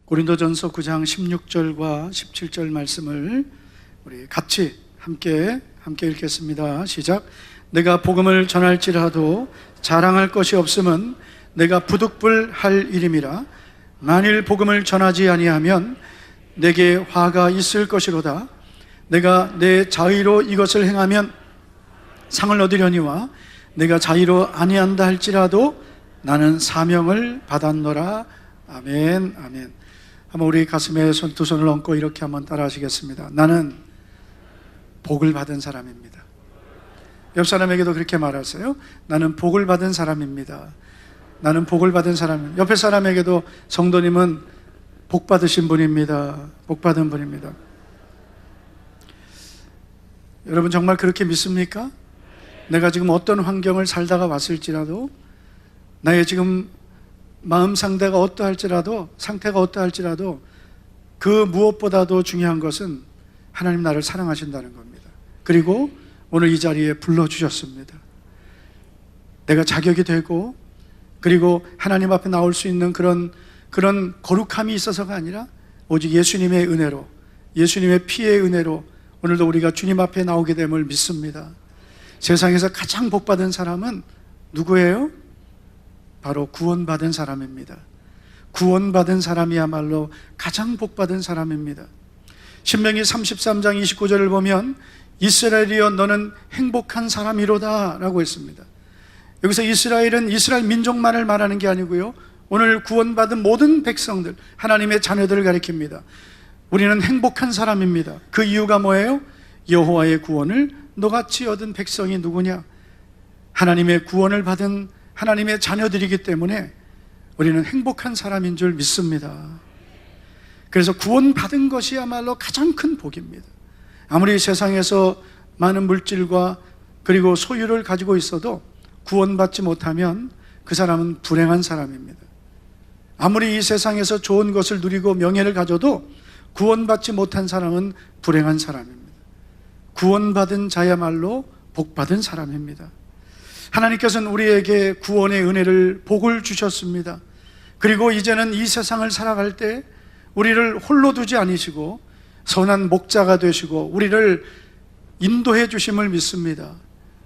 고린도전서 9장 16절과 17절 말씀을 우리 같이 함께 읽겠습니다. 시작. 내가 복음을 전할지라도 자랑할 것이 없음은 내가 부득불할 일임이라. 만일 복음을 전하지 아니하면 내게 화가 있을 것이로다. 내가 내 자의로 이것을 행하면 상을 얻으려니와 내가 자의로 아니한다 할지라도 나는 사명을 받았노라. 아멘. 아멘. 한번 우리 가슴에 두 손을 얹고 이렇게 한번 따라 하시겠습니다. 나는 복을 받은 사람입니다. 옆 사람에게도 그렇게 말하세요. 나는 복을 받은 사람입니다. 나는 복을 받은 사람입니다. 옆에 사람에게도 성도님은 복 받으신 분입니다. 복 받은 분입니다. 여러분 정말 그렇게 믿습니까? 내가 지금 어떤 환경을 살다가 왔을지라도, 나의 지금 마음 상태가 어떠할지라도 그 무엇보다도 중요한 것은 하나님 나를 사랑하신다는 겁니다. 그리고 오늘 이 자리에 불러주셨습니다. 내가 자격이 되고, 그리고 하나님 앞에 나올 수 있는 그런 거룩함이 있어서가 아니라 오직 예수님의 은혜로, 예수님의 피의 은혜로 오늘도 우리가 주님 앞에 나오게 됨을 믿습니다. 세상에서 가장 복받은 사람은 누구예요? 바로 구원받은 사람입니다. 구원받은 사람이야말로 가장 복받은 사람입니다. 신명기 33장 29절을 보면 이스라엘이여 너는 행복한 사람이로다 라고 했습니다. 여기서 이스라엘은 이스라엘 민족만을 말하는 게 아니고요, 오늘 구원받은 모든 백성들, 하나님의 자녀들을 가리킵니다. 우리는 행복한 사람입니다. 그 이유가 뭐예요? 여호와의 구원을 너같이 얻은 백성이 누구냐? 하나님의 구원을 받은 하나님의 자녀들이기 때문에 우리는 행복한 사람인 줄 믿습니다. 그래서 구원받은 것이야말로 가장 큰 복입니다. 아무리 세상에서 많은 물질과 그리고 소유를 가지고 있어도 구원받지 못하면 그 사람은 불행한 사람입니다. 아무리 이 세상에서 좋은 것을 누리고 명예를 가져도 구원받지 못한 사람은 불행한 사람입니다. 구원받은 자야말로 복받은 사람입니다. 하나님께서는 우리에게 구원의 은혜를, 복을 주셨습니다. 그리고 이제는 이 세상을 살아갈 때 우리를 홀로 두지 않으시고 선한 목자가 되시고 우리를 인도해 주심을 믿습니다.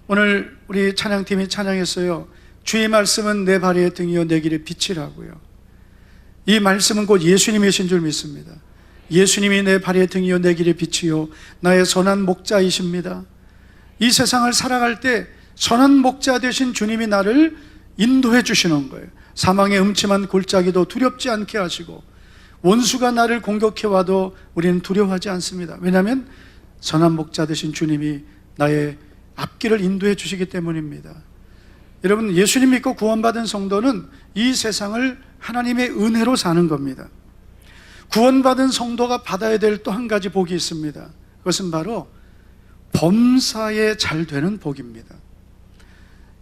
오늘 우리 찬양팀이 찬양했어요. 주의 말씀은 내 발의 등이요 내 길의 빛이라고요. 이 말씀은 곧 예수님이신 줄 믿습니다. 예수님이 내 발의 등이요 내 길의 빛이요 나의 선한 목자이십니다. 이 세상을 살아갈 때 선한 목자 되신 주님이 나를 인도해 주시는 거예요. 사망의 음침한 골짜기도 두렵지 않게 하시고 원수가 나를 공격해 와도 우리는 두려워하지 않습니다. 왜냐하면 선한 목자 되신 주님이 나의 앞길을 인도해 주시기 때문입니다. 여러분, 예수님 믿고 구원받은 성도는 이 세상을 하나님의 은혜로 사는 겁니다. 구원받은 성도가 받아야 될 또 한 가지 복이 있습니다. 그것은 바로 범사에 잘 되는 복입니다.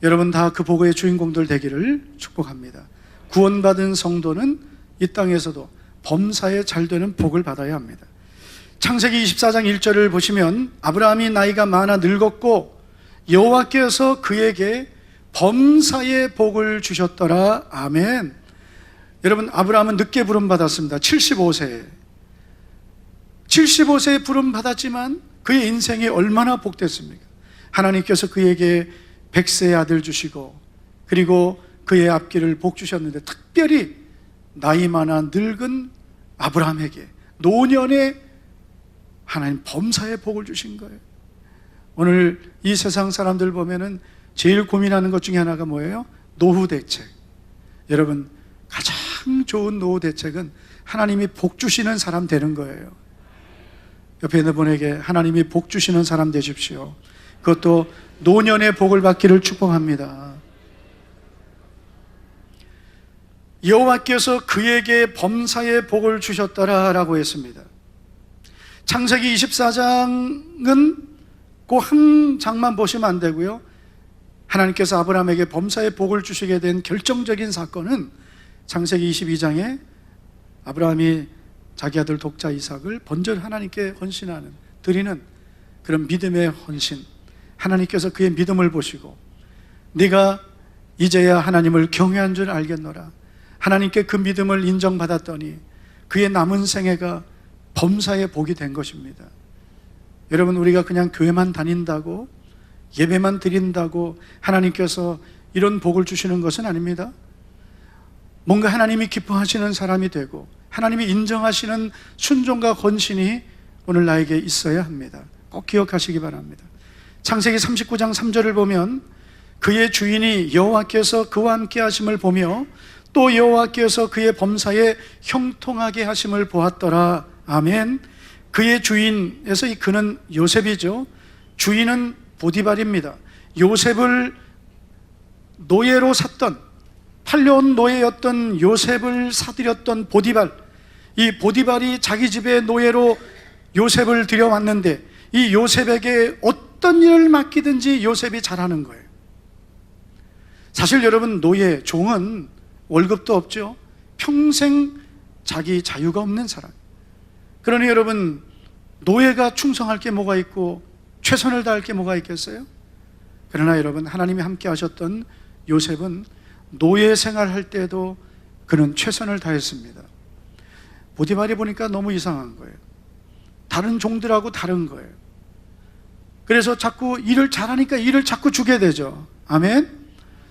여러분 다 그 복의 주인공들 되기를 축복합니다. 구원받은 성도는 이 땅에서도 범사에 잘 되는 복을 받아야 합니다. 창세기 24장 1절을 보시면 아브라함이 나이가 많아 늙었고 여호와께서 그에게 범사의 복을 주셨더라. 아멘. 여러분, 아브라함은 늦게 부름받았습니다. 75세에 부름받았지만 그의 인생이 얼마나 복됐습니까? 하나님께서 그에게 100세의 아들 주시고 그리고 그의 앞길을 복 주셨는데, 특별히 나이 많아 늙은 아브라함에게 노년에 하나님 범사의 복을 주신 거예요. 오늘 이 세상 사람들 보면은 제일 고민하는 것 중에 하나가 뭐예요? 노후 대책. 여러분, 가장 좋은 노후 대책은 하나님이 복 주시는 사람 되는 거예요. 옆에 있는 분에게 하나님이 복 주시는 사람 되십시오. 그것도 노년의 복을 받기를 축복합니다. 여호와께서 그에게 범사의 복을 주셨더라라고 했습니다. 창세기 24장은 그 한 장만 보시면 안 되고요, 하나님께서 아브라함에게 범사의 복을 주시게 된 결정적인 사건은 창세기 22장에 아브라함이 자기 아들 독자 이삭을 번제 하나님께 헌신하는, 드리는 그런 믿음의 헌신, 하나님께서 그의 믿음을 보시고 네가 이제야 하나님을 경외한 줄 알겠노라, 하나님께 그 믿음을 인정받았더니 그의 남은 생애가 범사의 복이 된 것입니다. 여러분, 우리가 그냥 교회만 다닌다고, 예배만 드린다고 하나님께서 이런 복을 주시는 것은 아닙니다. 뭔가 하나님이 기뻐하시는 사람이 되고 하나님이 인정하시는 순종과 헌신이 오늘 나에게 있어야 합니다. 꼭 기억하시기 바랍니다. 창세기 39장 3절을 보면 그의 주인이 여호와께서 그와 함께 하심을 보며 또 여호와께서 그의 범사에 형통하게 하심을 보았더라. 아멘. 그의 주인에서 이 그는 요셉이죠. 주인은 보디발입니다. 요셉을 노예로 샀던, 팔려온 노예였던 요셉을 사들였던 보디발, 이 보디발이 자기 집에 노예로 요셉을 들여왔는데 이 요셉에게 어떤 일을 맡기든지 요셉이 잘하는 거예요. 사실 여러분, 노예, 종은 월급도 없죠. 평생 자기 자유가 없는 사람. 그러니 여러분, 노예가 충성할 게 뭐가 있고 최선을 다할 게 뭐가 있겠어요? 그러나 여러분, 하나님이 함께 하셨던 요셉은 노예 생활할 때도 그는 최선을 다했습니다. 보디발이 보니까 너무 이상한 거예요. 다른 종들하고 다른 거예요. 그래서 자꾸 일을 잘하니까 일을 자꾸 주게 되죠. 아멘.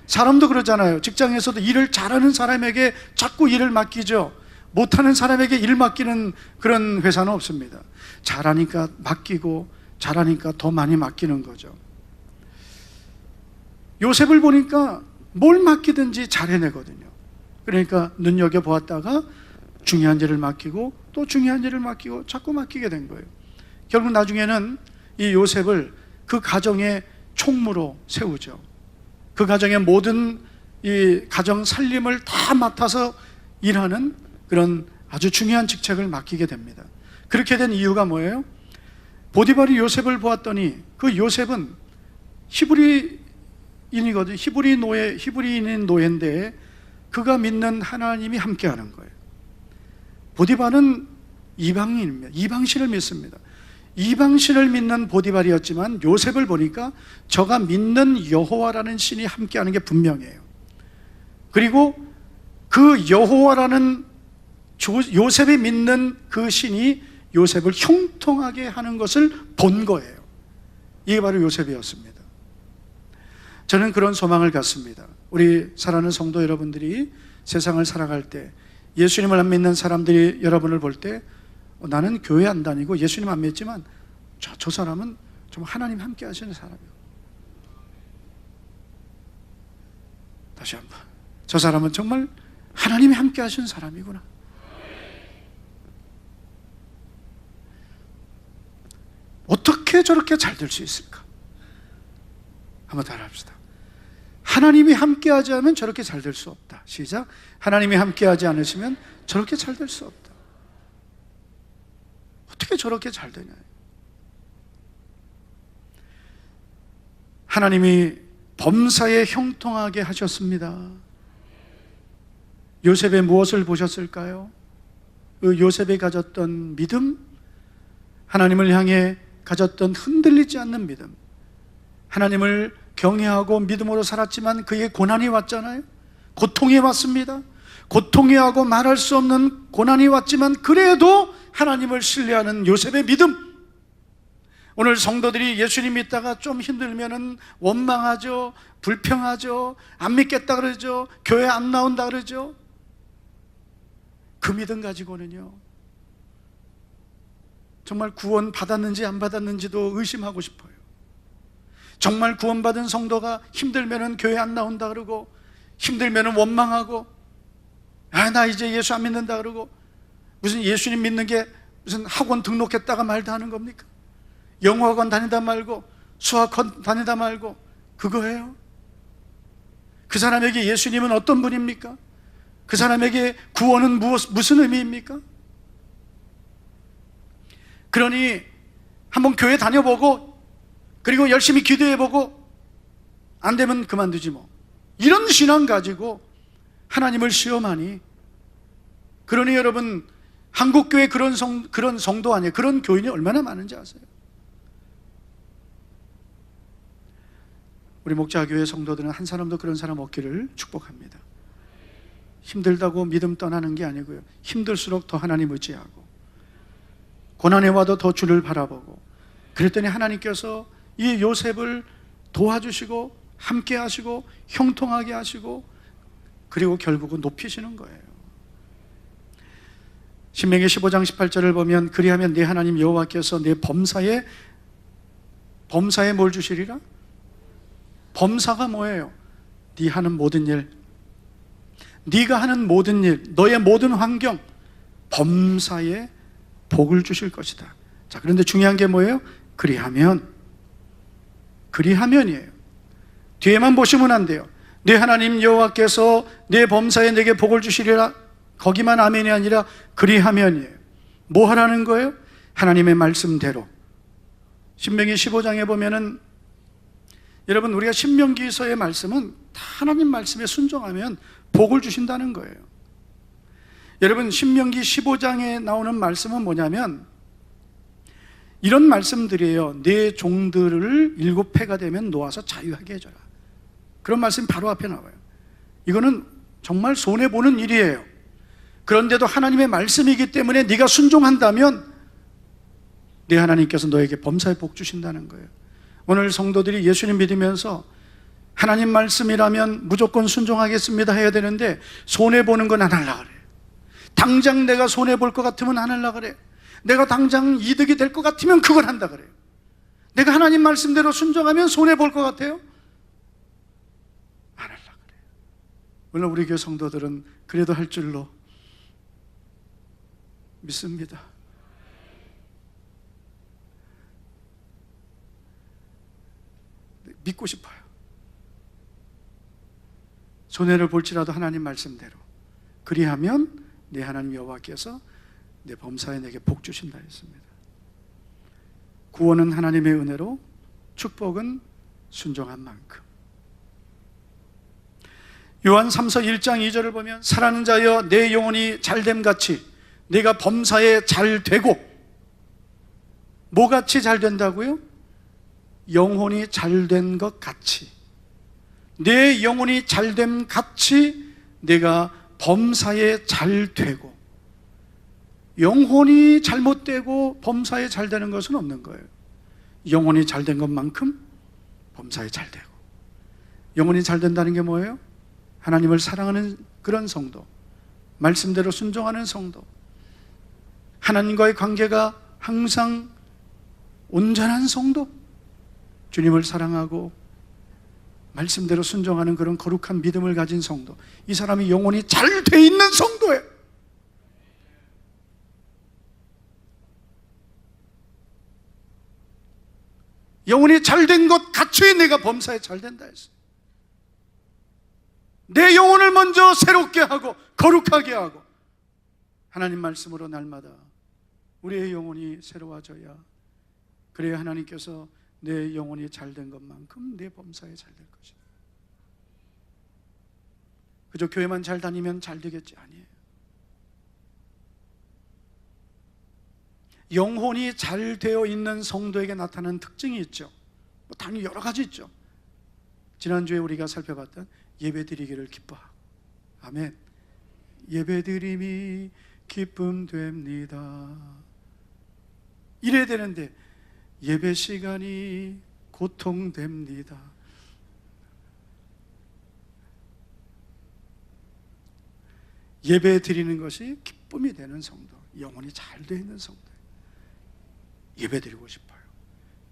사람도 그러잖아요. 직장에서도 일을 잘하는 사람에게 자꾸 일을 맡기죠. 못하는 사람에게 일 맡기는 그런 회사는 없습니다. 잘하니까 맡기고 잘하니까 더 많이 맡기는 거죠. 요셉을 보니까 뭘 맡기든지 잘 해내거든요. 그러니까 눈여겨보았다가 중요한 일을 맡기고 또 중요한 일을 맡기고 자꾸 맡기게 된 거예요. 결국 나중에는 이 요셉을 그 가정의 총무로 세우죠. 그 가정의 모든 이 가정 살림을 다 맡아서 일하는 그런 아주 중요한 직책을 맡기게 됩니다. 그렇게 된 이유가 뭐예요? 보디발이 요셉을 보았더니 그 요셉은 히브리인이거든요. 히브리인인 노예인데 그가 믿는 하나님이 함께하는 거예요. 보디발은 이방인입니다. 이방신을 믿습니다. 이방신을 믿는 보디발이었지만 요셉을 보니까 저가 믿는 여호와라는 신이 함께하는 게 분명해요. 그리고 그 여호와라는 요셉이 믿는 그 신이 요셉을 형통하게 하는 것을 본 거예요. 이게 바로 요셉이었습니다. 저는 그런 소망을 갖습니다. 우리 사랑하는 성도 여러분들이 세상을 살아갈 때 예수님을 안 믿는 사람들이 여러분을 볼 때 나는 교회 안 다니고 예수님 안 믿지만 저 사람은 좀 하나님 함께 하시는 사람이에요. 다시 한번, 저 사람은 정말 하나님이 함께 하시는 사람이구나. 어떻게 저렇게 잘 될 수 있을까? 한번 따라합시다. 하나님이 함께하지 않으면 저렇게 잘 될 수 없다. 시작. 하나님이 함께하지 않으시면 저렇게 잘 될 수 없다. 어떻게 저렇게 잘 되냐? 하나님이 범사에 형통하게 하셨습니다. 요셉의 무엇을 보셨을까요? 그 요셉이 가졌던 믿음, 하나님을 향해 가졌던 흔들리지 않는 믿음, 하나님을 경외하고 믿음으로 살았지만 그의 고난이 왔잖아요. 고통이 왔습니다. 고통이 하고 말할 수 없는 고난이 왔지만 그래도 하나님을 신뢰하는 요셉의 믿음. 오늘 성도들이 예수님 믿다가 좀 힘들면은 원망하죠, 불평하죠, 안 믿겠다 그러죠, 교회 안 나온다 그러죠. 그 믿음 가지고는요, 정말 구원 받았는지 안 받았는지도 의심하고 싶어요. 정말 구원받은 성도가 힘들면은 교회 안 나온다 그러고, 힘들면은 원망하고, 나 이제 예수 안 믿는다 그러고, 무슨 예수님 믿는 게 무슨 학원 등록했다가 말다 하는 겁니까? 영어학원 다니다 말고 수학원 다니다 말고 그거예요? 그 사람에게 예수님은 어떤 분입니까? 그 사람에게 구원은 무슨 의미입니까? 그러니 한번 교회 다녀보고 그리고 열심히 기도해보고 안 되면 그만두지 뭐, 이런 신앙 가지고 하나님을 시험하니, 그러니 여러분, 한국교회 그런 성도 아니에요. 그런 교인이 얼마나 많은지 아세요? 우리 목자교회 성도들은 한 사람도 그런 사람 없기를 축복합니다. 힘들다고 믿음 떠나는 게 아니고요, 힘들수록 더 하나님 의지하고 고난에 와도 더 주를 바라보고, 그랬더니 하나님께서 이 요셉을 도와주시고 함께 하시고 형통하게 하시고, 그리고 결국은 높이시는 거예요. 신명기 15장 18절을 보면 그리하면 네 하나님 여호와께서 네 범사에 뭘 주시리라? 범사가 뭐예요? 네 하는 모든 일, 네가 하는 모든 일, 너의 모든 환경, 범사에 복을 주실 것이다. 자, 그런데 중요한 게 뭐예요? 그리하면이에요. 뒤에만 보시면 안 돼요. 네 하나님 여호와께서 네 범사에 내게 복을 주시리라, 거기만 아멘이 아니라 그리하면이에요. 뭐 하라는 거예요? 하나님의 말씀대로. 신명기 15장에 보면은, 여러분, 우리가 신명기서의 말씀은 다 하나님 말씀에 순종하면 복을 주신다는 거예요. 여러분, 신명기 15장에 나오는 말씀은 뭐냐면 이런 말씀들이에요. 내 종들을 7회가 되면 놓아서 자유하게 해줘라. 그런 말씀이 바로 앞에 나와요. 이거는 정말 손해보는 일이에요. 그런데도 하나님의 말씀이기 때문에 네가 순종한다면 네 하나님께서 너에게 범사에 복 주신다는 거예요. 오늘 성도들이 예수님 믿으면서 하나님 말씀이라면 무조건 순종하겠습니다 해야 되는데, 손해보는 건 안 하려고 그래요. 당장 내가 손해볼 것 같으면 안 하려고 그래요. 내가 당장 이득이 될 것 같으면 그걸 한다 그래요. 내가 하나님 말씀대로 순종하면 손해볼 것 같아요? 안 하려고 그래요. 물론 우리 교회 성도들은 그래도 할 줄로 믿습니다. 믿고 싶어요. 손해를 볼지라도 하나님 말씀대로. 그리하면 내 하나님 여호와께서 내 범사에 내게 복 주신다 했습니다. 구원은 하나님의 은혜로, 축복은 순종한 만큼. 요한 3서 1장 2절을 보면 사랑하는 자여 내 영혼이 잘됨같이 내가 범사에 잘되고, 뭐같이 잘된다고요? 영혼이 잘된 것 같이, 내 영혼이 잘됨 같이 내가 범사에 잘되고. 영혼이 잘못되고 범사에 잘되는 것은 없는 거예요. 영혼이 잘된 것만큼 범사에 잘되고. 영혼이 잘된다는 게 뭐예요? 하나님을 사랑하는 그런 성도, 말씀대로 순종하는 성도, 하나님과의 관계가 항상 온전한 성도, 주님을 사랑하고 말씀대로 순종하는 그런 거룩한 믿음을 가진 성도, 이 사람이 영혼이 잘 돼 있는 성도예요. 영혼이 잘된 것 같이 내가 범사에 잘된다 했어요. 내 영혼을 먼저 새롭게 하고 거룩하게 하고, 하나님 말씀으로 날마다 우리의 영혼이 새로워져야, 그래야 하나님께서 내 영혼이 잘된 것만큼 내 범사에 잘될 것이다. 그저 교회만 잘 다니면 잘 되겠지? 아니에요. 영혼이 잘 되어 있는 성도에게 나타나는 특징이 있죠. 당연히 여러 가지 있죠. 지난주에 우리가 살펴봤던 예배드리기를 기뻐하고, 아멘. 예배드림이 기쁨됩니다. 이래야 되는데 예배 시간이 고통됩니다. 예배 드리는 것이 기쁨이 되는 성도, 영혼이 잘 되어 있는 성도. 예배 드리고 싶어요.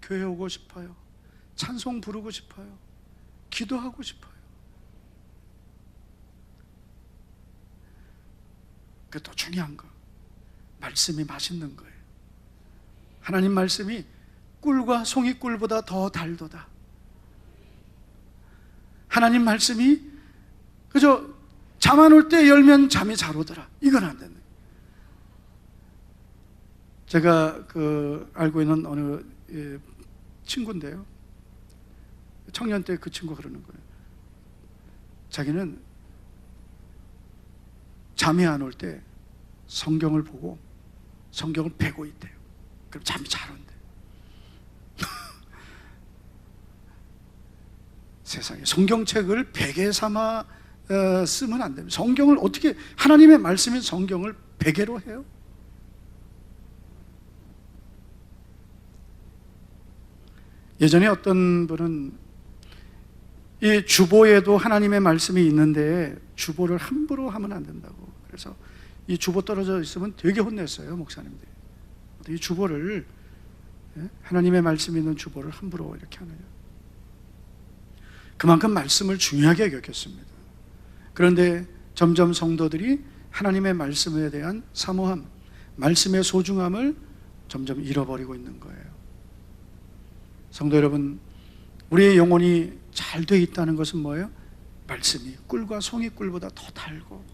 교회 오고 싶어요. 찬송 부르고 싶어요. 기도하고 싶어요. 그게 더 중요한 거, 말씀이 맛있는 거예요. 하나님 말씀이 꿀과 송이꿀보다 더 달도다. 하나님 말씀이 그저 잠 안 올 때 열면 잠이 잘 오더라, 이건 안 되네. 제가 알고 있는 어느 친구인데요, 청년 때 그 친구가 그러는 거예요. 자기는 잠이 안 올 때 성경을 보고 성경을 베고 있대요. 그럼 잠이 잘 온대. 세상에 성경책을 베개 삼아 쓰면 안 됩니다. 성경을 어떻게, 하나님의 말씀인 성경을 베개로 해요? 예전에 어떤 분은 이 주보에도 하나님의 말씀이 있는데 주보를 함부로 하면 안 된다고, 그래서 이 주보 떨어져 있으면 되게 혼냈어요, 목사님들이. 이 주보를, 하나님의 말씀이 있는 주보를 함부로 이렇게 하느냐. 그만큼 말씀을 중요하게 여겼습니다. 그런데 점점 성도들이 하나님의 말씀에 대한 사모함, 말씀의 소중함을 점점 잃어버리고 있는 거예요. 성도 여러분, 우리의 영혼이 잘 돼 있다는 것은 뭐예요? 말씀이 꿀과 송이꿀보다 더 달고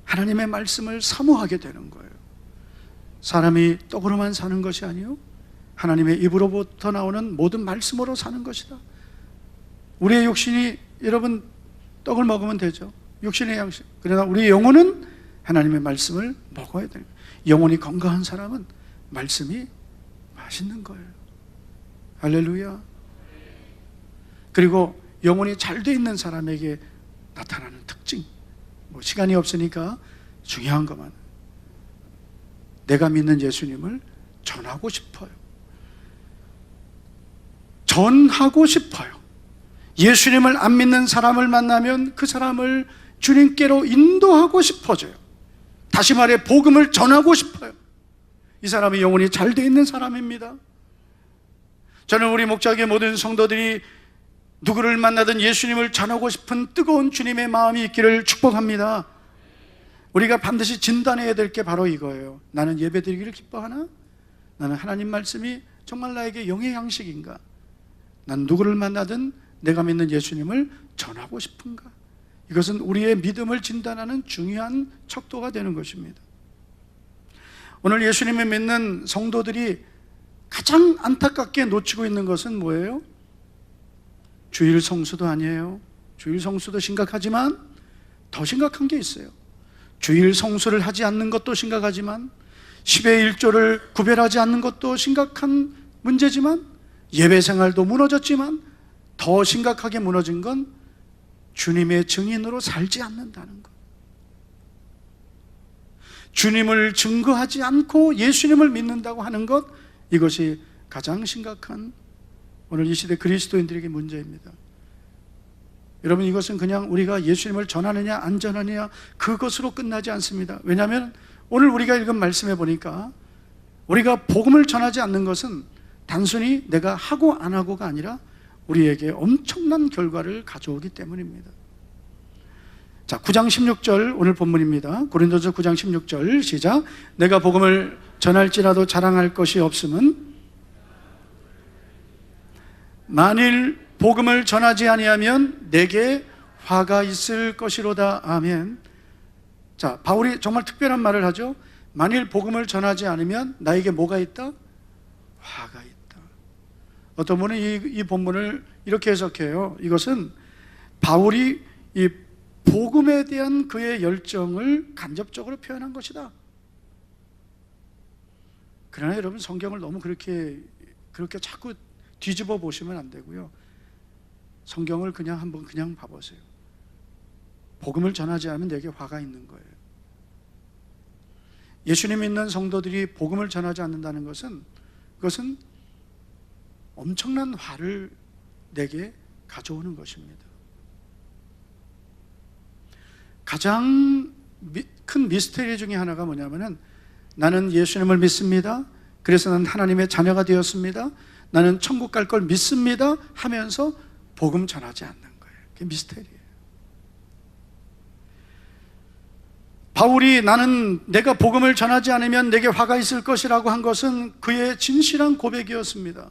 하나님의 말씀을 사모하게 되는 거예요. 사람이 떡으로만 사는 것이 아니요, 하나님의 입으로부터 나오는 모든 말씀으로 사는 것이다. 우리의 육신이, 여러분, 떡을 먹으면 되죠, 육신의 양식. 그러나 우리의 영혼은 하나님의 말씀을 먹어야 돼요. 영혼이 건강한 사람은 말씀이 맛있는 거예요. 할렐루야. 그리고 영혼이 잘 돼 있는 사람에게 나타나는 특징, 시간이 없으니까 중요한 것만, 내가 믿는 예수님을 전하고 싶어요. 전하고 싶어요. 예수님을 안 믿는 사람을 만나면 그 사람을 주님께로 인도하고 싶어져요. 다시 말해, 복음을 전하고 싶어요. 이 사람이 영혼이 잘 돼 있는 사람입니다. 저는 우리 목장의 모든 성도들이 누구를 만나든 예수님을 전하고 싶은 뜨거운 주님의 마음이 있기를 축복합니다. 우리가 반드시 진단해야 될 게 바로 이거예요. 나는 예배드리기를 기뻐하나? 나는 하나님 말씀이 정말 나에게 영의 양식인가? 난 누구를 만나든 내가 믿는 예수님을 전하고 싶은가? 이것은 우리의 믿음을 진단하는 중요한 척도가 되는 것입니다. 오늘 예수님을 믿는 성도들이 가장 안타깝게 놓치고 있는 것은 뭐예요? 주일 성수도 아니에요. 주일 성수도 심각하지만 더 심각한 게 있어요. 주일 성수를 하지 않는 것도 심각하지만 10의 1조를 구별하지 않는 것도 심각한 문제지만 예배 생활도 무너졌지만 더 심각하게 무너진 건 주님의 증인으로 살지 않는다는 것. 주님을 증거하지 않고 예수님을 믿는다고 하는 것, 이것이 가장 심각한 오늘 이 시대 그리스도인들에게 문제입니다. 여러분, 이것은 그냥 우리가 예수님을 전하느냐 안 전하느냐 그것으로 끝나지 않습니다. 왜냐하면 오늘 우리가 읽은 말씀에 보니까 우리가 복음을 전하지 않는 것은 단순히 내가 하고 안 하고가 아니라 우리에게 엄청난 결과를 가져오기 때문입니다. 자, 9장 16절 오늘 본문입니다. 고린도서 9장 16절 시작. 내가 복음을 전할지라도 자랑할 것이 없음은 만일 복음을 전하지 아니하면 내게 화가 있을 것이로다. 아멘. 자, 바울이 정말 특별한 말을 하죠. 만일 복음을 전하지 않으면 나에게 뭐가 있다? 화가 있다. 어떤 분은 이 본문을 이렇게 해석해요. 이것은 바울이 이 복음에 대한 그의 열정을 간접적으로 표현한 것이다. 그러나 여러분, 성경을 너무 그렇게 자꾸 뒤집어 보시면 안 되고요. 성경을 그냥 한번 그냥 봐보세요. 복음을 전하지 않으면 내게 화가 있는 거예요. 예수님 믿는 성도들이 복음을 전하지 않는다는 것은, 그것은 엄청난 화를 내게 가져오는 것입니다. 가장 큰 미스터리 중에 하나가 뭐냐면은, 나는 예수님을 믿습니다. 그래서 나는 하나님의 자녀가 되었습니다. 나는 천국 갈 걸 믿습니다 하면서 복음 전하지 않는 거예요. 그게 미스터리예요. 바울이 나는 내가 복음을 전하지 않으면 내게 화가 있을 것이라고 한 것은 그의 진실한 고백이었습니다.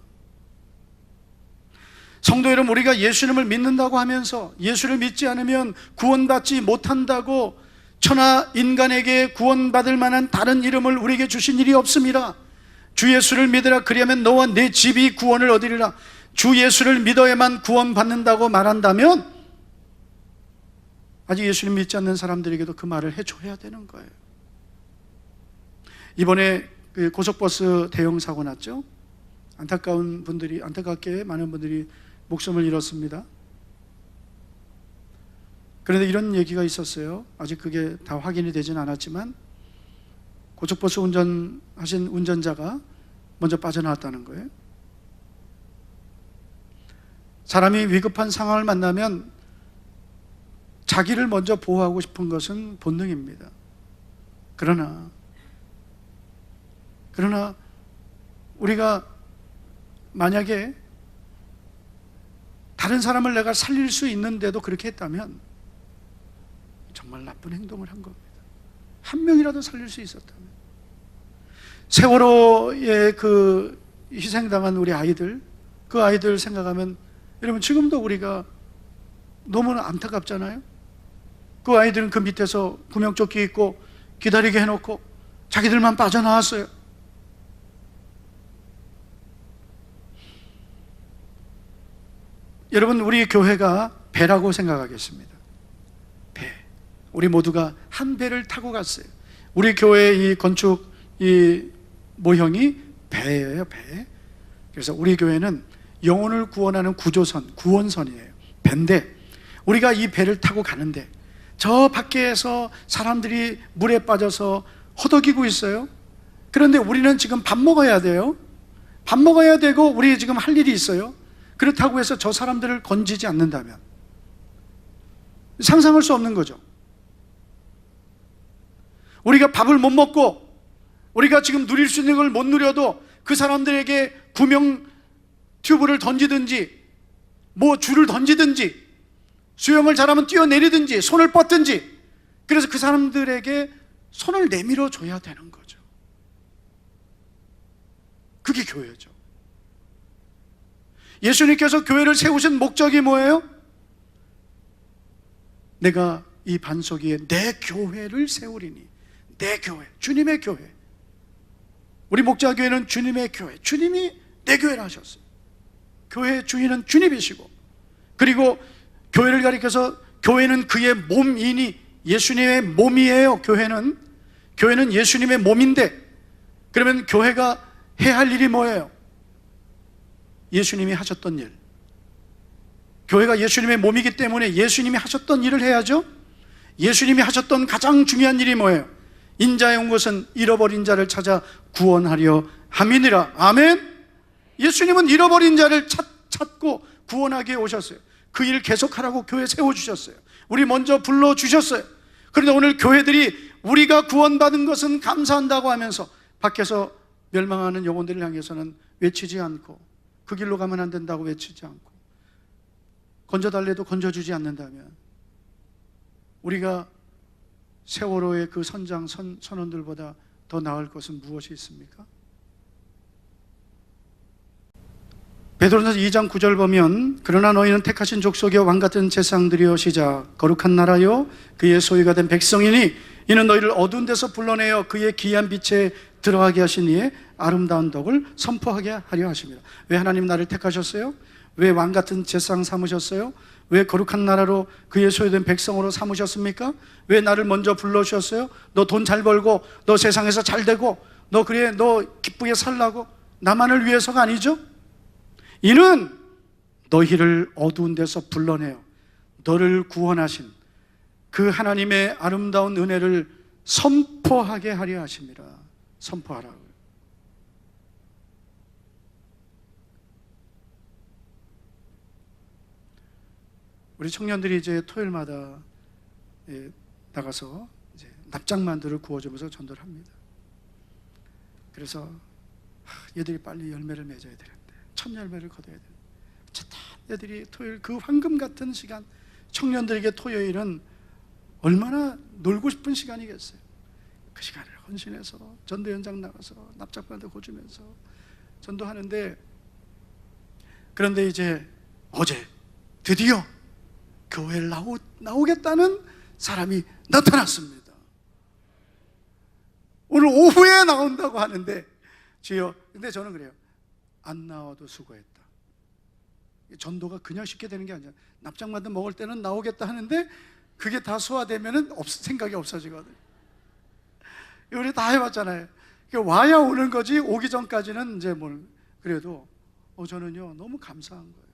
성도 여러분, 우리가 예수님을 믿는다고 하면서 예수를 믿지 않으면 구원받지 못한다고 천하 인간에게 구원받을 만한 다른 이름을 우리에게 주신 일이 없습니다. 주 예수를 믿으라, 그리하면 너와 내 집이 구원을 얻으리라. 주 예수를 믿어야만 구원받는다고 말한다면 아직 예수님 믿지 않는 사람들에게도 그 말을 해줘야 되는 거예요. 이번에 그 고속버스 대형 사고 났죠. 안타깝게 많은 분들이 목숨을 잃었습니다. 그런데 이런 얘기가 있었어요. 아직 그게 다 확인이 되진 않았지만 고속버스 운전하신 운전자가 먼저 빠져나왔다는 거예요. 사람이 위급한 상황을 만나면 자기를 먼저 보호하고 싶은 것은 본능입니다. 그러나 우리가 만약에 다른 사람을 내가 살릴 수 있는데도 그렇게 했다면 정말 나쁜 행동을 한 겁니다. 한 명이라도 살릴 수 있었다면. 세월호에 그 희생당한 우리 아이들, 그 아이들 생각하면 여러분 지금도 우리가 너무나 안타깝잖아요. 그 아이들은 그 밑에서 구명조끼 입고 기다리게 해놓고 자기들만 빠져나왔어요. 여러분, 우리 교회가 배라고 생각하겠습니다. 배. 우리 모두가 한 배를 타고 갔어요. 우리 교회 이 건축 이 모형이 배예요, 배. 그래서 우리 교회는 영혼을 구원하는 구조선, 구원선이에요. 배인데 우리가 이 배를 타고 가는데 저 밖에서 사람들이 물에 빠져서 허덕이고 있어요. 그런데 우리는 지금 밥 먹어야 돼요. 밥 먹어야 되고 우리 지금 할 일이 있어요. 그렇다고 해서 저 사람들을 건지지 않는다면 상상할 수 없는 거죠. 우리가 밥을 못 먹고 우리가 지금 누릴 수 있는 걸 못 누려도 그 사람들에게 구명 튜브를 던지든지 뭐 줄을 던지든지 수영을 잘하면 뛰어내리든지 손을 뻗든지, 그래서 그 사람들에게 손을 내밀어 줘야 되는 거죠. 그게 교회죠. 예수님께서 교회를 세우신 목적이 뭐예요? 내가 이 반석 위에 내 교회를 세우리니. 내 교회, 주님의 교회. 우리 목자교회는 주님의 교회, 주님이 내 교회를 하셨어요. 교회의 주인은 주님이시고, 그리고 교회를 가리켜서 교회는 그의 몸이니 예수님의 몸이에요. 교회는 예수님의 몸인데, 그러면 교회가 해야 할 일이 뭐예요? 예수님이 하셨던 일. 교회가 예수님의 몸이기 때문에 예수님이 하셨던 일을 해야죠. 예수님이 하셨던 가장 중요한 일이 뭐예요? 인자에 온 것은 잃어버린 자를 찾아 구원하려 함이니라. 아멘. 예수님은 잃어버린 자를 찾고 구원하기에 오셨어요. 그 일을 계속하라고 교회 세워주셨어요. 우리 먼저 불러주셨어요. 그런데 오늘 교회들이 우리가 구원받은 것은 감사한다고 하면서 밖에서 멸망하는 영혼들을 향해서는 외치지 않고, 그 길로 가면 안 된다고 외치지 않고, 건져달래도 건져주지 않는다면 우리가 세월호의 그 선원들보다 더 나을 것은 무엇이 있습니까? 베드로전서 2장 9절 보면, 그러나 너희는 택하신 족속이여 왕같은 제사장들이여 시작 거룩한 나라요 그의 소유가 된 백성이니 이는 너희를 어두운 데서 불러내어 그의 귀한 빛에 들어가게 하신 이의 아름다운 덕을 선포하게 하려 하십니다. 왜 하나님 나를 택하셨어요? 왜 왕같은 제사장 삼으셨어요? 왜 거룩한 나라로 그의 소유된 백성으로 삼으셨습니까? 왜 나를 먼저 불러주셨어요? 너 돈 잘 벌고 너 세상에서 잘 되고 너 기쁘게 살라고, 나만을 위해서가 아니죠. 이는 너희를 어두운 데서 불러내어 너를 구원하신 그 하나님의 아름다운 은혜를 선포하게 하려 하십니다. 선포하라고. 우리 청년들이 이제 토요일마다 나가서 이제 납작만두를 구워주면서 전도를 합니다. 그래서 얘들이 빨리 열매를 맺어야 되는데, 첫 열매를 거둬야 되는데, 어쨌든 얘들이 토요일 그 황금 같은 시간, 청년들에게 토요일은 얼마나 놀고 싶은 시간이겠어요. 그 시간을 헌신해서 전도 현장 나가서 납작만두 구워주면서 전도하는데, 그런데 이제 어제 드디어 교회를 나오겠다는 사람이 나타났습니다. 오늘 오후에 나온다고 하는데, 주여, 근데 저는 그래요. 안 나와도 수고했다. 전도가 그냥 쉽게 되는 게 아니라, 납작만두 먹을 때는 나오겠다 하는데 그게 다 소화되면은 생각이 없어지거든. 우리 다 해봤잖아요. 와야 오는 거지, 오기 전까지는 이제 그래도 저는요 너무 감사한 거예요.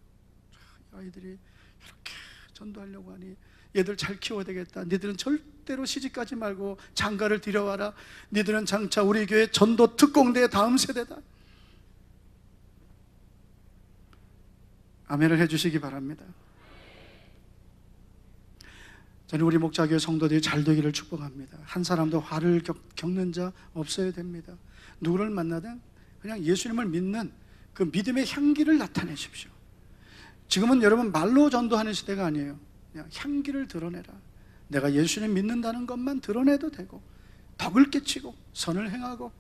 아이들이 이렇게 전도하려고 하니, 얘들 잘 키워야 되겠다. 니들은 절대로 시집가지 말고 장가를 들여와라. 니들은 장차 우리 교회 전도 특공대의 다음 세대다. 아멘을 해주시기 바랍니다. 저는 우리 목자교회 성도들이 잘 되기를 축복합니다. 한 사람도 화를 겪는 자 없어야 됩니다. 누구를 만나든 그냥 예수님을 믿는 그 믿음의 향기를 나타내십시오. 지금은 여러분 말로 전도하는 시대가 아니에요. 그냥 향기를 드러내라. 내가 예수님 믿는다는 것만 드러내도 되고, 덕을 끼치고 선을 행하고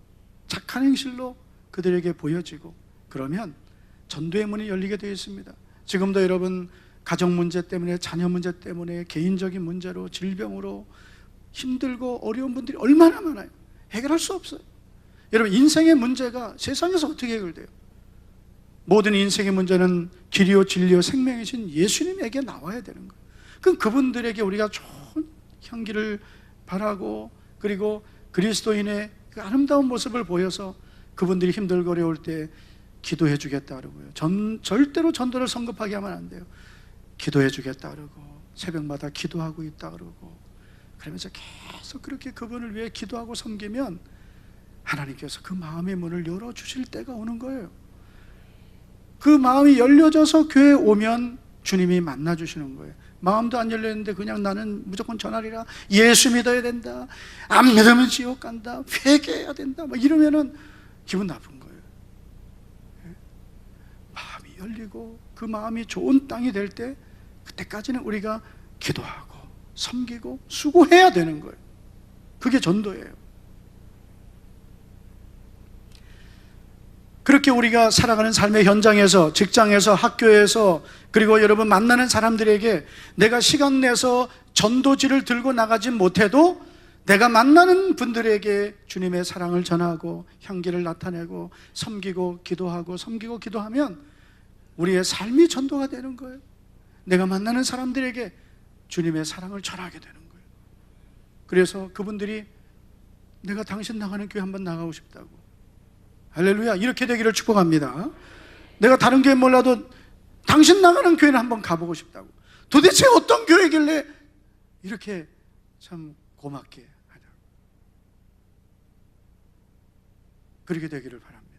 착한 행실로 그들에게 보여지고, 그러면 전도의 문이 열리게 되어 있습니다. 지금도 여러분 가정 문제 때문에, 자녀 문제 때문에, 개인적인 문제로, 질병으로 힘들고 어려운 분들이 얼마나 많아요. 해결할 수 없어요. 여러분, 인생의 문제가 세상에서 어떻게 해결돼요? 모든 인생의 문제는 길이요 진리요 생명이신 예수님에게 나와야 되는 거예요. 그럼 그분들에게 우리가 좋은 향기를 바라고, 그리고 그리스도인의 그 아름다운 모습을 보여서 그분들이 힘들고 어려울 때 기도해 주겠다 그러고요. 절대로 전도를 성급하게 하면 안 돼요. 기도해 주겠다 그러고, 새벽마다 기도하고 있다 그러고, 그러면서 계속 그렇게 그분을 위해 기도하고 섬기면 하나님께서 그 마음의 문을 열어주실 때가 오는 거예요. 그 마음이 열려져서 교회에 오면 주님이 만나주시는 거예요. 마음도 안 열렸는데 그냥 나는 무조건 전하리라, 예수 믿어야 된다, 안 믿으면 지옥 간다, 회개해야 된다, 막 이러면은 기분 나쁜 거예요. 마음이 열리고 그 마음이 좋은 땅이 될 때, 그때까지는 우리가 기도하고 섬기고 수고해야 되는 거예요. 그게 전도예요. 그렇게 우리가 살아가는 삶의 현장에서, 직장에서, 학교에서, 그리고 여러분 만나는 사람들에게 내가 시간 내서 전도지를 들고 나가지 못해도 내가 만나는 분들에게 주님의 사랑을 전하고 향기를 나타내고 섬기고 기도하고 섬기고 기도하면 우리의 삶이 전도가 되는 거예요. 내가 만나는 사람들에게 주님의 사랑을 전하게 되는 거예요. 그래서 그분들이 내가 당신 나가는 교회 한번 나가고 싶다고, 할렐루야, 이렇게 되기를 축복합니다. 내가 다른 교회 몰라도 당신 나가는 교회는 한번 가보고 싶다고, 도대체 어떤 교회길래 이렇게 참 고맙게 하냐, 그렇게 되기를 바랍니다.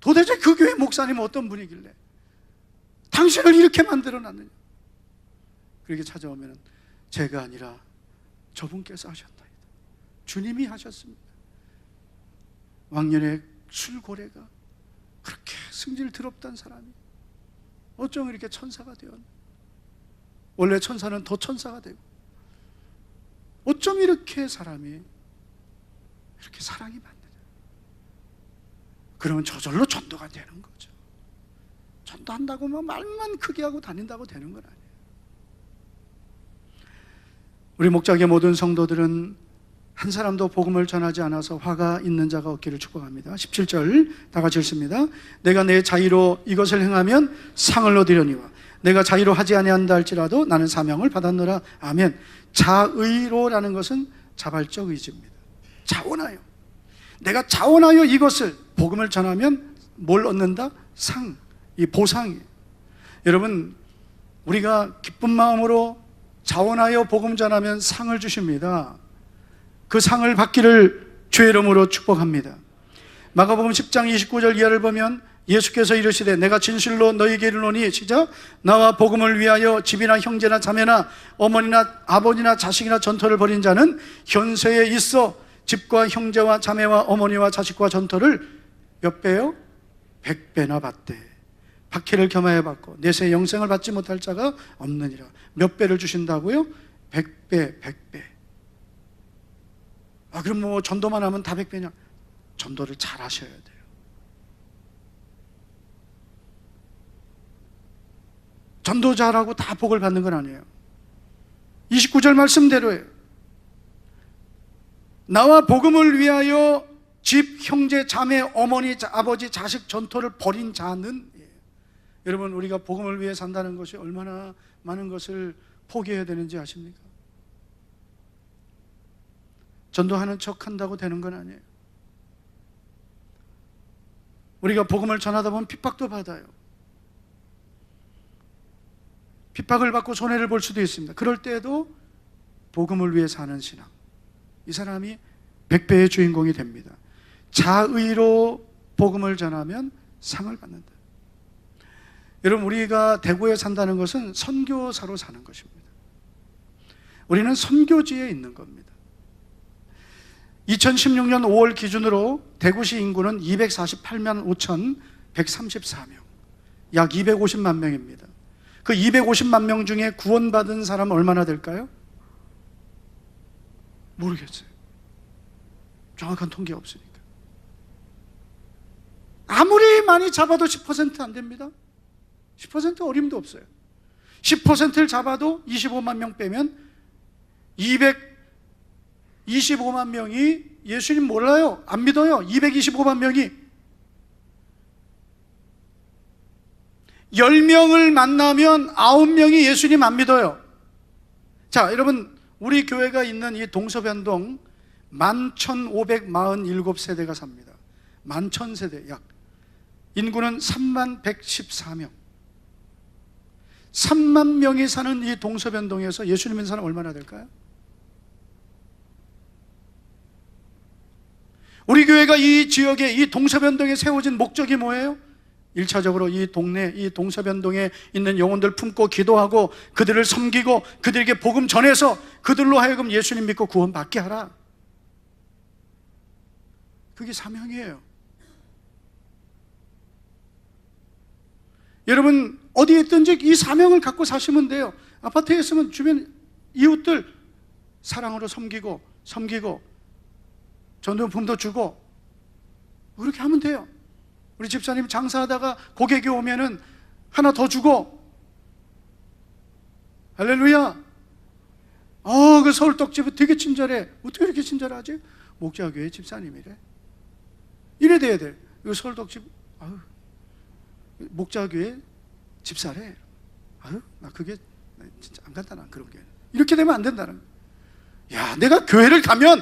도대체 그 교회 목사님은 어떤 분이길래 당신을 이렇게 만들어놨느냐. 그렇게 찾아오면 제가 아니라 저분께서 하셨다, 주님이 하셨습니다. 왕년에 술고래가 그렇게 승질 더럽던 사람이 어쩜 이렇게 천사가 되었나. 원래 천사는 더 천사가 되고, 어쩜 이렇게 사람이 이렇게 사랑이 많느냐. 그러면 저절로 전도가 되는 거죠. 전도한다고 막 말만 크게 하고 다닌다고 되는 건 아니에요. 우리 목자계 모든 성도들은 한 사람도 복음을 전하지 않아서 화가 있는 자가 없기를 축복합니다. 17절 다 같이 읽습니다. 내가 내 자의로 이것을 행하면 상을 얻으려니와 내가 자의로 하지 아니한다 할지라도 나는 사명을 받았노라. 아멘. 자의로라는 것은 자발적 의지입니다. 자원하여, 내가 자원하여 이것을 복음을 전하면 뭘 얻는다? 상, 이 보상이에요. 여러분, 우리가 기쁜 마음으로 자원하여 복음 전하면 상을 주십니다. 그 상을 받기를 주의 이름으로 축복합니다. 마가복음 10장 29절 이하를 보면 예수께서 이르시되 내가 진실로 너희에게 이르노니, 시작, 나와 복음을 위하여 집이나 형제나 자매나 어머니나 아버지나 자식이나 전토를 벌인 자는 현세에 있어 집과 형제와 자매와 어머니와 자식과 전토를 몇 배요? 100배나 받되 박해를 겸하여 받고 내세 영생을 받지 못할 자가 없느니라. 몇 배를 주신다고요? 100배, 100배. 그럼 뭐 전도만 하면 다 100배냐? 전도를 잘 하셔야 돼요. 전도 잘하고 다 복을 받는 건 아니에요. 29절 말씀대로예요. 나와 복음을 위하여 집, 형제, 자매, 어머니, 아버지, 자식 전토를 벌인 자는, 여러분, 우리가 복음을 위해 산다는 것이 얼마나 많은 것을 포기해야 되는지 아십니까? 전도하는 척 한다고 되는 건 아니에요. 우리가 복음을 전하다 보면 핍박도 받아요. 핍박을 받고 손해를 볼 수도 있습니다. 그럴 때에도 복음을 위해 사는 신앙, 이 사람이 100배의 주인공이 됩니다. 자의로 복음을 전하면 상을 받는다. 여러분, 우리가 대구에 산다는 것은 선교사로 사는 것입니다. 우리는 선교지에 있는 겁니다. 2016년 5월 기준으로 대구시 인구는 248만 5,134명, 약 250만 명입니다. 그 250만 명 중에 구원받은 사람은 얼마나 될까요? 모르겠어요. 정확한 통계 없으니까. 아무리 많이 잡아도 10% 안 됩니다. 10% 어림도 없어요. 10%를 잡아도 25만 명 빼면 225만 명이 예수님 몰라요. 안 믿어요. 225만 명이 10명을 만나면 9명이 예수님 안 믿어요. 자, 여러분, 우리 교회가 있는 이 동서변동 11,547세대가 삽니다. 11,000세대 약. 인구는 3114명. 3만 명이 사는 이 동서변동에서 예수님 믿는 사람 얼마나 될까요? 우리 교회가 이 지역에, 이 동서변동에 세워진 목적이 뭐예요? 1차적으로 이 동네, 이 동서변동에 있는 영혼들 품고 기도하고 그들을 섬기고 그들에게 복음 전해서 그들로 하여금 예수님 믿고 구원받게 하라. 그게 사명이에요. 여러분, 어디에 있든지 이 사명을 갖고 사시면 돼요. 아파트에 있으면 주변 이웃들 사랑으로 섬기고 전도용품도 주고 그렇게 하면 돼요. 우리 집사님 장사하다가 고객이 오면은 하나 더 주고. 할렐루야. 그 서울 떡집은 되게 친절해. 어떻게 이렇게 친절하지? 목자교회 집사님이래. 이래 돼야 돼. 이거 서울 떡집, 목자교회 집사래. 나 그게 진짜 안 간다. 난 그런 게. 이렇게 되면 안 된다는 거야. 야, 내가 교회를 가면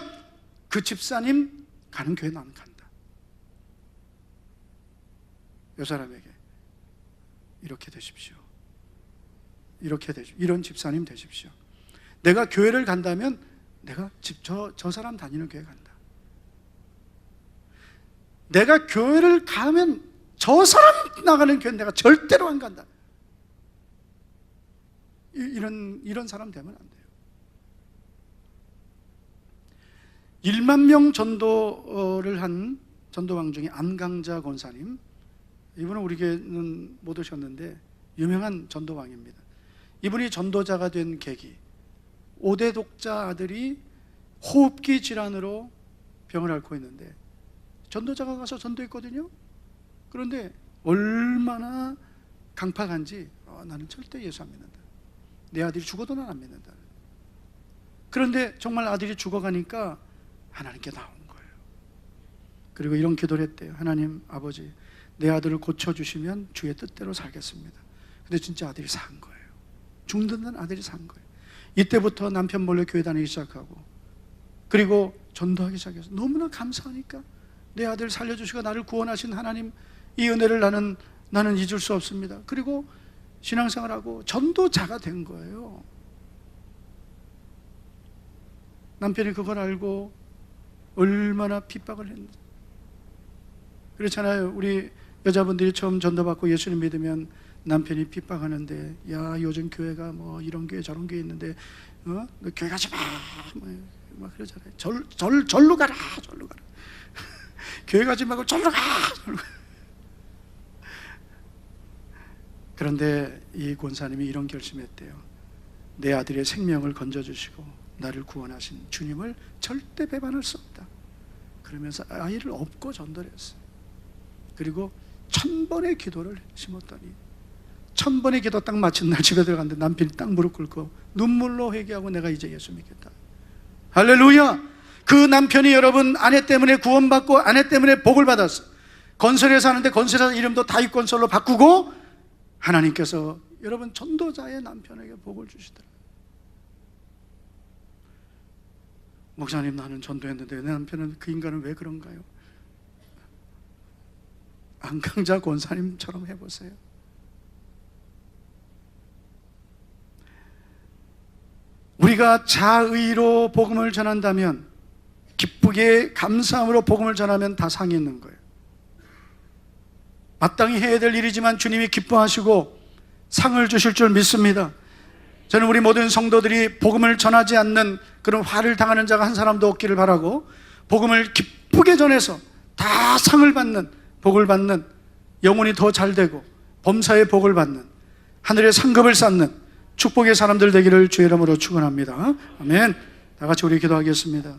그 집사님 가는 교회 나는 간다. 이 사람에게 이렇게 되십시오. 이런 집사님 되십시오. 내가 교회를 간다면 내가 저 사람 다니는 교회 간다. 내가 교회를 가면 저 사람 나가는 교회 내가 절대로 안 간다. 이런 사람 되면 안 돼요. 1만 명 전도를 한 전도왕 중에 안강자 권사님, 이분은 우리 교회는 못 오셨는데 유명한 전도왕입니다. 이분이 전도자가 된 계기, 5대 독자 아들이 호흡기 질환으로 병을 앓고 있는데 전도자가 가서 전도했거든요. 그런데 얼마나 강팍한지, 나는 절대 예수 안 믿는다. 내 아들이 죽어도 난 안 믿는다. 그런데 정말 아들이 죽어가니까 하나님께 나온 거예요. 그리고 이런 기도를 했대요. 하나님 아버지, 내 아들을 고쳐주시면 주의 뜻대로 살겠습니다. 근데 진짜 아들이 산 거예요. 죽는 아들이 산 거예요. 이때부터 남편 몰래 교회 다니기 시작하고 그리고 전도하기 시작해서 너무나 감사하니까 내 아들 살려주시고 나를 구원하신 하나님, 이 은혜를 나는 잊을 수 없습니다. 그리고 신앙생활하고 전도자가 된 거예요. 남편이 그걸 알고 얼마나 핍박을 했는지. 그렇잖아요. 우리 여자분들이 처음 전도받고 예수님 믿으면 남편이 핍박하는데, 야, 요즘 교회가 뭐 이런 교회 저런 교회 있는데 너 교회 가지 마, 막 그러잖아요. 절로 가라. 교회 가지 말고 절로 가. 그런데 이 권사님이 이런 결심했대요. 내 아들의 생명을 건져주시고 나를 구원하신 주님을 절대 배반할 수 없다. 그러면서 아이를 업고 전도를 했어요. 그리고 1000번의 기도를 심었더니 1000번의 기도 딱 마친 날 집에 들어갔는데 남편이 딱 무릎 꿇고 눈물로 회개하고 내가 이제 예수 믿겠다. 할렐루야. 그 남편이 여러분 아내 때문에 구원받고 아내 때문에 복을 받았어요. 건설에 사는데 건설사 이름도 다윗건설로 바꾸고 하나님께서 여러분 전도자의 남편에게 복을 주시더라고요. 목사님, 나는 전도했는데 내 남편은, 그 인간은 왜 그런가요? 안강자 권사님처럼 해보세요. 우리가 자의로 복음을 전한다면, 기쁘게 감사함으로 복음을 전하면 다 상이 있는 거예요. 마땅히 해야 될 일이지만 주님이 기뻐하시고 상을 주실 줄 믿습니다. 저는 우리 모든 성도들이 복음을 전하지 않는 그런 화를 당하는 자가 한 사람도 없기를 바라고, 복음을 기쁘게 전해서 다 상을 받는, 복을 받는, 영혼이 더 잘되고 범사의 복을 받는, 하늘의 상급을 쌓는 축복의 사람들 되기를 주의 이름으로 축원합니다. 아멘. 다 같이 우리 기도하겠습니다.